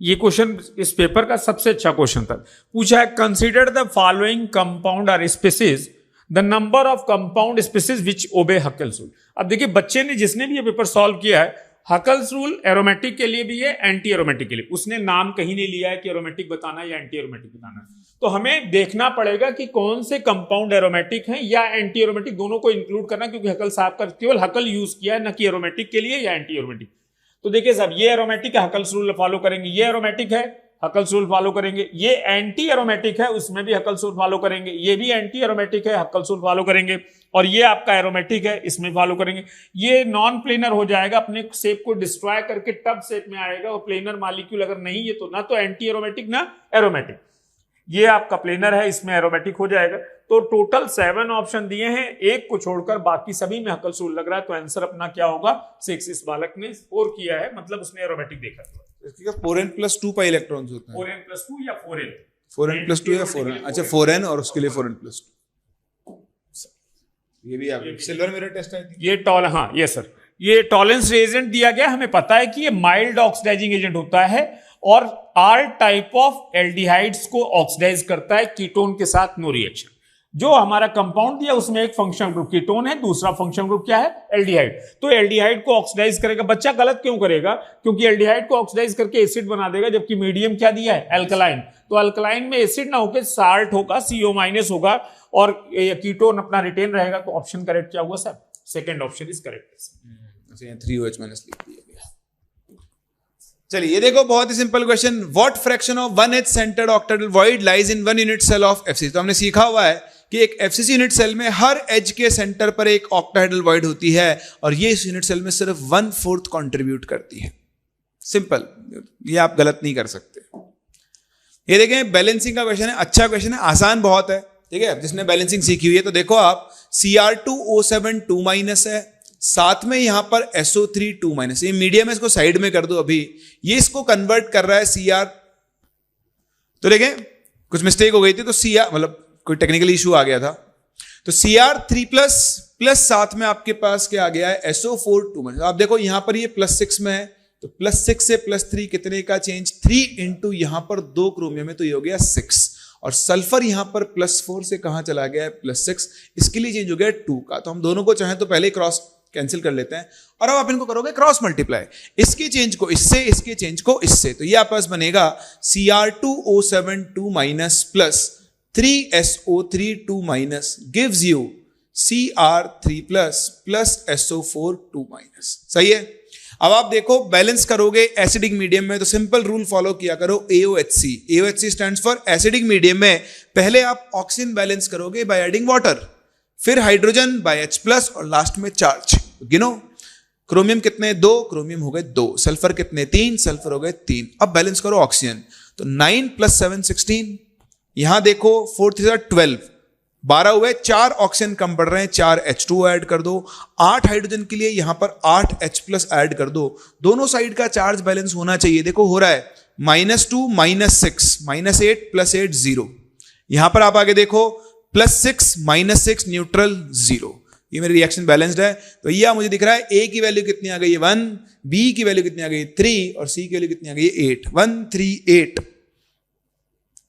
[SPEAKER 2] ये क्वेश्चन इस पेपर का सबसे अच्छा क्वेश्चन था। पूछा है, consider the following compound are species, the number of compound species which obey Huckel's rule. अब देखिए बच्चे ने, जिसने भी ये पेपर सॉल्व किया है, हकल्स रूल एरोमेटिक के लिए भी है, एंटी एरोमेटिक के लिए। उसने नाम कहीं नहीं लिया है कि एरोमेटिक बताना है या एंटी एरोमेटिक बताना है। तो हमें देखना पड़ेगा कि कौन से कंपाउंड एरोमेटिक हैं या एंटी एरोमेटिक, दोनों को इंक्लूड करना, क्योंकि हकल साहब का केवल हकल यूज किया है, न कि एरोमेटिक के लिए या एंटी एरोमेटिक। तो देखिए साहब, ये एरोमेटिक है, हकल्स रूल फॉलो करेंगे। ये एरोमेटिक है, हकल्स रूल फॉलो करेंगे। ये एंटी एरोमेटिक है, उसमें भी हकल्स रूल फॉलो करेंगे। ये भी एंटी एरोमेटिक है, हकल्स रूल फॉलो करेंगे। और ये आपका एरोमेटिक है, इसमें फॉलो करेंगे। ये नॉन प्लेनर हो जाएगा, अपने शेप को डिस्ट्रॉय करके टब शेप में आएगा। और प्लेनर मॉलिक्यूल अगर नहीं है तो ना तो एंटी एरोमेटिक ना एरोमेटिक। ये आपका प्लेनर है, इसमें एरोमेटिक हो जाएगा। तो टोटल 7 ऑप्शन दिए हैं, एक को छोड़कर बाकी सभी में हकल्स रूल लग रहा है। तो आंसर अपना क्या होगा, 6। इस बालक ने स्कोर किया है, मतलब उसने एरोमेटिक देखा था।
[SPEAKER 1] 4n+2 पाई इलेक्ट्रॉन्स होते हैं।
[SPEAKER 2] 4n+2 या 4n?
[SPEAKER 1] 4n+2 या 4n, अच्छा 4n और उसके लिए 4n+2। ये भी आप सिल्वर मिरर टेस्ट है।
[SPEAKER 2] ये हाँ ये सर, ये टॉलरेंस रिएजेंट दिया गया। हमें पता है कि ये माइल्ड ऑक्सीडाइजिंग एजेंट होता है और आल टाइप ऑफ एल्डिहाइड्स को ऑक्सीडाइज करता है, कीटोन के साथ नो रिएक्शन। जो हमारा कंपाउंड दिया उसमें एक फंक्शनल ग्रुप कीटोन है, दूसरा फंक्शनल ग्रुप क्या है, एल्डिहाइड। तो एल्डिहाइड को ऑक्सीडाइज करेगा। बच्चा गलत क्यों करेगा, क्योंकि एल्डिहाइड को ऑक्सीडाइज करके एसिड बना देगा, जबकि मीडियम क्या दिया है, एल्कलाइन। तो अल्कलाइन में एसिड ना होकर साल्ट होगा, CO- होगा और कीटोन अपना रिटेन रहेगा। तो ऑप्शन करेक्ट क्या हुआ sir, 2nd option is correct.
[SPEAKER 1] 3OH- लिख दिया गया। चलिए ये देखो, बहुत ही simple question. What fraction of 1H centred octahedral void lies in 1 unit cell of FCC। तो हमने सीखा हुआ है कि एक FCC यूनिट सेल में हर एज के सेंटर पर एक ऑक्टाहेड्रल वॉइड होती है और ये इस यूनिट सेल में सिर्फ 1/4 कंट्रीब्यूट करती है। सिंपल, ये आप गलत नहीं कर सकते। ये देखें, बैलेंसिंग का क्वेश्चन है, अच्छा क्वेश्चन है, आसान बहुत है। ठीक है, जिसने बैलेंसिंग सीखी हुई है तो देखो आप, Cr2O7 2- है, साथ में यहां पर SO3 2-। ये मीडियम है, इसको साइड में कर दो अभी। ये इसको कन्वर्ट कर रहा है Cr। तो देखें कुछ मिस्टेक हो गई थी, तो Cr मतलब कोई टेक्निकल इशू आ गया था। तो Cr3+ साथ में आपके पास क्या आ गया है, SO4 2-। आप देखो यहां पर ये +6 में है, तो +6 से +3 कितने का चेंज, 3 इंटू यहां पर 2 क्रोमियम है, तो ये हो गया 6। और सल्फर यहां पर +4 से कहां चला गया है, +6, इसके लिए चेंज हो गया 2 का। तो हम दोनों को चाहे तो पहले क्रॉस कैंसिल कर लेते हैं और अब आप इनको करोगे क्रॉस मल्टीप्लाई, इसके चेंज को इससे, इसके चेंज को इससे। तो ये आपके पास बनेगा Cr2O7 2- plus 3SO3 2- gives you Cr3+ plus SO4 2-। सही है। अब आप देखो बैलेंस करोगे एसिडिक मीडियम में, तो सिंपल रूल फॉलो किया करो, AOHC। AOHC stands for acidic medium में पहले आप ऑक्सीजन बैलेंस करोगे बाय एडिंग वाटर, फिर हाइड्रोजन बाय H+ और लास्ट में चार्ज। गिनो, क्रोमियम कितने, 2, क्रोमियम हो गए 2, सल्फर कितने, 3, सल्फर हो गए 3। अब बैलेंस करो ऑक्सीजन, तो 9 + 7 16, यहां देखो 4 3 12, 12 हुए, 4 ऑक्सीजन कम पड़ रहे हैं, 4 H2O ऐड कर दो, 8 हाइड्रोजन के लिए यहां पर 8 H+ ऐड कर दो। दोनों साइड का चार्ज बैलेंस होना चाहिए। देखो हो रहा है -2 -6 -8 +8 0। यहां पर आप आगे देखो +6 -6 न्यूट्रल 0। ये मेरी रिएक्शन बैलेंस्ड है। तो ये मुझे दिख रहा है A की वैल्यू कितनी आ गई है 1, B की वैल्यू कितनी आ गई 3 और C की वैल्यू कितनी आ गई 8। 1 3 8।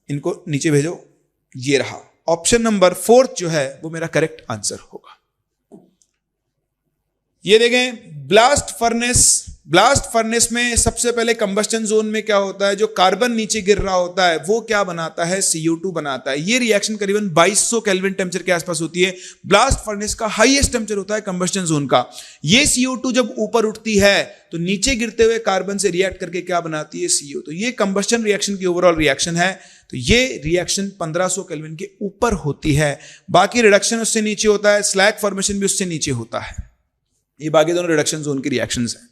[SPEAKER 1] इनको नीचे भेजो। ये रहा ऑप्शन नंबर 4 जो है वो मेरा करेक्ट आंसर होगा। ये देखें ब्लास्ट फर्नेस में सबसे पहले कंबस्टन जोन में क्या होता है, जो कार्बन नीचे गिर रहा होता है वो क्या बनाता है, CO2 बनाता है। ये रिएक्शन करीबन 2200 केल्विन टेम्परेचर के आसपास होती है। ब्लास्ट फर्नेस का हाईएस्ट टेम्परेचर होता है कंबस्टन जोन का। ये CO2 जब ऊपर उठती है तो नीचे गिरते हुए कार्बन से रिएक्ट करके क्या बनाती है, CO। तो ये कंबस्टन रिएक्शन की ओवरऑल रिएक्शन है। तो ये रिएक्शन 1500 केल्विन के ऊपर होती है। बाकी रिडक्शन उससे नीचे होता है, स्लैग फॉर्मेशन भी उससे नीचे होता है। ये बाकी दोनों रिडक्शन जोन की रिएक्शंस हैं।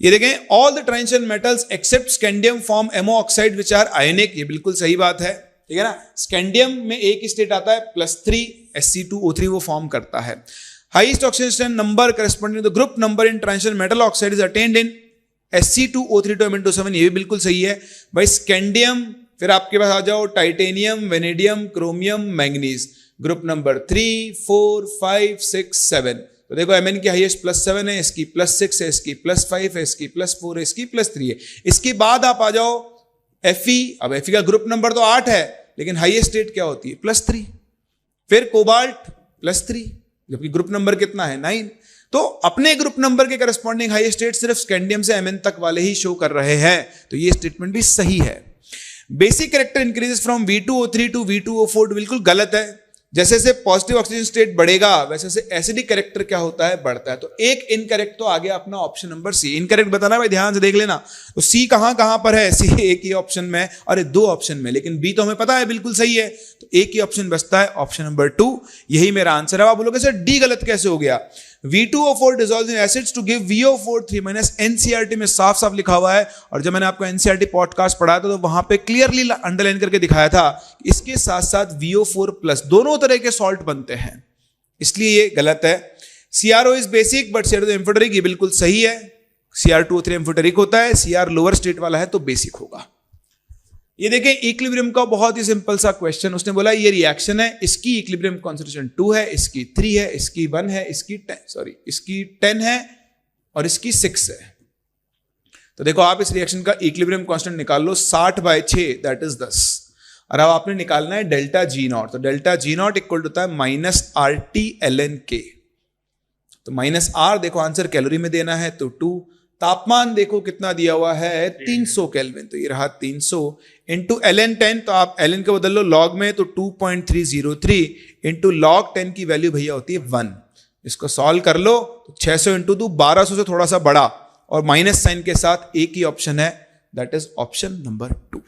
[SPEAKER 1] ये देखें all the transition metals except scandium form MO oxide which are ionic. ये बिल्कुल सही बात है, ठीक है ना। स्कैंडियम में एक स्टेट आता है +3 Sc2O3 वो फॉर्म करता है। Highest oxygen number corresponding to group number in transition metal oxide is attained in Sc2O3 to Mn27। ये भी बिल्कुल सही है भाई। स्कैंडियम, फिर आपके पास आ जाओ titanium, vanadium, chromium, manganese, group number 3 4 5 6 7। तो देखो Mn की हाईएस्ट +7 है, इसकी +6 है, इसकी +5 है, इसकी +4 है, इसकी +3 है। इसके बाद आप आ जाओ Fe। अब Fe का ग्रुप नंबर तो 8 है लेकिन हाईएस्ट स्टेट क्या होती है, +3। फिर कोबाल्ट +3 जबकि ग्रुप नंबर कितना है 9। तो अपने ग्रुप नंबर के करस्पॉन्डिंग हाईएस्ट स्टेट सिर्फ स्कैंडियम से Mn तक वाले ही शो कर रहे हैं। तो ये स्टेटमेंट भी सही है। Basic character increases from V2O3 to V2O4 बिल्कुल गलत है। जैसे जैसे पॉजिटिव ऑक्सीजन स्टेट बढ़ेगा वैसे वैसे एसिडिक कैरेक्टर क्या होता है, बढ़ता है। तो एक इनकरेक्ट तो आ गया अपना ऑप्शन नंबर C। इनकरेक्ट बताना भाई, ध्यान से देख लेना। तो C कहां पर है, C एक ही ऑप्शन में, अरे 2 ऑप्शन में, लेकिन B तो हमें पता है बिल्कुल सही है। तो एक ही ऑप्शन बचता है, ऑप्शन नंबर 2। यही मेरा आंसर है। आप बोलोगे सर D गलत कैसे हो गया। V2O4 dissolves in acids to give VO4 3- NCERT में साफ साफ लिखा हुआ है। और जब मैंने आपको NCERT पॉडकास्ट पढ़ाया था तो वहां पे क्लियरली अंडरलाइन करके दिखाया था इसके साथ साथ VO4+ दोनों तरह के सॉल्ट बनते हैं, इसलिए ये गलत है। CRO is basic but CR2 amphoteric, ये बिल्कुल सही है। Cr2O3 एम्फोटेरिक होता है, Cr लोअर स्टेट वाला है तो बेसिक होगा। ये देखें इक्विलिब्रियम का बहुत ही सिंपल सा क्वेश्चन। उसने बोला ये रिएक्शन है, इसकी इक्विलिब्रियम कॉन्सेंट्रेशन 2 है, इसकी 3 है, इसकी 1 है, इसकी 10 है और इसकी 6 है। तो देखो आप इस रिएक्शन का इक्विलिब्रियम कांस्टेंट निकाल लो, 60/6 दैट इज 10। और अब आपने निकालना है डेल्टा G0। तो डेल्टा G0 इक्वल होता है -RT ln K। तो -R देखो आंसर कैलोरी में देना है तो 2। तापमान देखो कितना दिया हुआ है 300 केल्विन, तो ये रहा 300 इंटू ln 10। तो आप ln को बदल लो लॉग में, तो 2.303 इंटू log 10 की वैल्यू भैया होती है 1। इसको सॉल्व कर लो तो 600 इंटू 2 1200 से थोड़ा सा बड़ा और माइनस साइन के साथ एक ही ऑप्शन है, दैट इज ऑप्शन नंबर 2।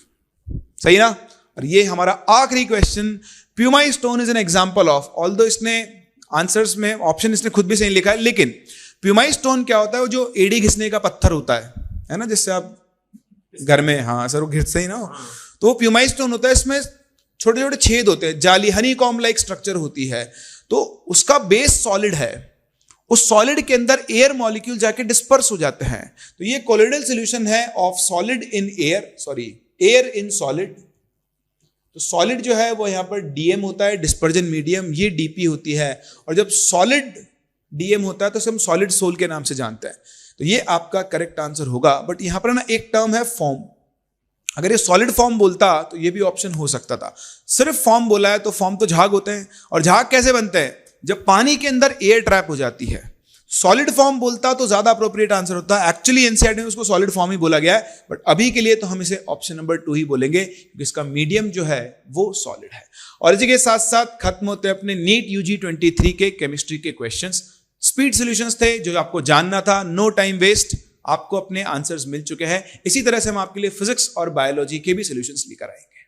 [SPEAKER 1] सही ना। और ये हमारा आखिरी question, pumice stone is an example of, although इसने आंसर्स में ऑप्शन इसने खुद भी सही लिखा है, लेकिन प्यूमाई स्टोन क्या होता है, वो जो एड़ी घिसने का पत्थर होता है ना, जिससे आप घर में, हाँ सर वो घिसते ही ना हो, तो वो प्यूमाई स्टोन होता है। इसमें छोटे छोटे छेद होते हैं, जाली हनीकॉम्ब लाइक स्ट्रक्चर होती है। तो उसका बेस सॉलिड है, उस सॉलिड के अंदर एयर मॉलिक्यूल जाके डिस्पर्स हो जाते हैं। तो ये कोलोइडल सॉल्यूशन है of solid in air, air in solid. तो सॉलिड जो है वो यहां पर DM होता है, डिस्पर्जन मीडियम, ये DP होती है। और जब सॉलिड DM होता है तो हम सॉलिड सोल के नाम से जानते हैं। तो ये आपका करेक्ट आंसर होगा। बट यहां पर ना एक टर्म है फॉर्म, अगर ये सॉलिड फॉर्म बोलता तो ये भी ऑप्शन हो सकता था। सिर्फ फॉर्म बोला है, तो फॉर्म तो झाग होते हैं, और झाग कैसे बनते हैं, जब पानी के अंदर एयर ट्रैप हो जाती है। सॉलिड फॉर्म बोलता तो ज्यादा अप्रोप्रिएट आंसर होता है। एक्चुअली NCERT में उसको सॉलिड फॉर्म ही बोला गया है, बट अभी के लिए तो हम इसे ऑप्शन नंबर 2 ही बोलेंगे, क्योंकि इसका मीडियम जो है वो सॉलिड है। और इसी के साथ साथ खत्म होते हैं अपने नीट UG 23 के केमिस्ट्री के क्वेश्चंस। स्पीड सॉल्यूशंस थे जो आपको जानना था, नो टाइम वेस्ट, आपको अपने आंसर्स मिल चुके हैं। इसी तरह से हम आपके लिए फिजिक्स और बायोलॉजी के भी सॉल्यूशंस लेकर आएंगे।